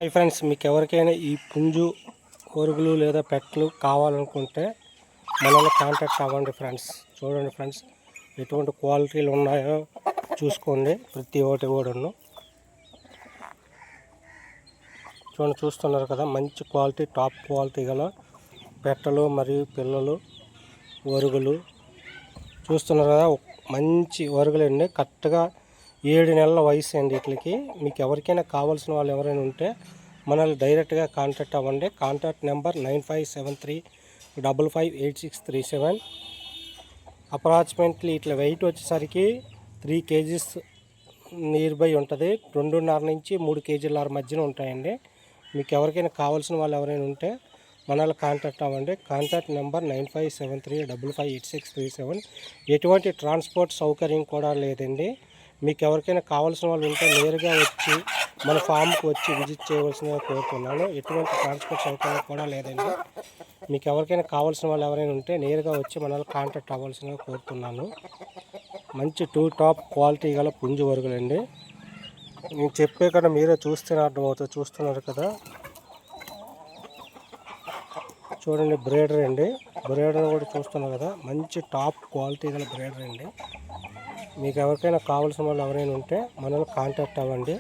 Hi friends, మీకు ఎవరికైనా ఈ పుంజు ఒరుగులు లేదా పెట్టలు కావాలనుకుంటే మనల్ని కాంటాక్ట్ అవ్వండి ఫ్రెండ్స్. చూడండి ఫ్రెండ్స్, ఎటువంటి క్వాలిటీలు ఉన్నాయో చూసుకోండి. ప్రతి ఒక్కటి కూడాను చూడండి, చూస్తున్నారు కదా, మంచి క్వాలిటీ, టాప్ క్వాలిటీ గల పెట్టలు మరియు పిల్లలు ఒరుగులు చూస్తున్నారు కదా. మంచి ఒరుగులండి, కరెక్ట్గా 7 నెలల వయసు అండి వీటికి. మీకు ఎవరికైనా కావాల్సిన వాళ్ళు ఎవరైనా ఉంటే మనల్ని డైరెక్ట్గా కాంటాక్ట్ అవ్వండి. Contact number 9573558637. అప్రాక్సిమేట్లీ ఇట్లా వెయిట్ వచ్చేసరికి 3 kgs నియర్ బై ఉంటుంది. 2.5 నుంచి 3 kgల మధ్యన ఉంటాయండి. మీకు ఎవరికైనా కావాల్సిన వాళ్ళు ఎవరైనా ఉంటే మనల్ని కాంటాక్ట్ అవ్వండి. Contact number 9573558637. ఎటువంటి ట్రాన్స్పోర్ట్ సౌకర్యం కూడా లేదండి. మీకు ఎవరికైనా కావాల్సిన వాళ్ళు ఉంటే నేరుగా వచ్చి మన ఫామ్కి వచ్చి విజిట్ చేయవలసిందిగా కోరుతున్నాను. ఎటువంటి ట్రాన్స్పోర్ట్ సౌకర్యం కూడా లేదండి. మీకు ఎవరికైనా కావాల్సిన వాళ్ళు ఎవరైనా ఉంటే నేరుగా వచ్చి మనల్ని కాంటాక్ట్ అవ్వాల్సిందిగా కోరుతున్నాను. మంచి టాప్ క్వాలిటీ గల పుంజు వరుగులండి. నేను చెప్పే కన్నా మీరే చూస్తేనే అర్థమవుతుంది. చూస్తున్నారు కదా, చూడండి, బ్రేడర్ అండి. బ్రేడర్ కూడా చూస్తున్నారు కదా, మంచి టాప్ క్వాలిటీ గల బ్రేడర్ అండి. మీకు ఎవరికైనా కావాల్సిన వాళ్ళు ఎవరైనా ఉంటే మనల్ని కాంటాక్ట్ అవ్వండి.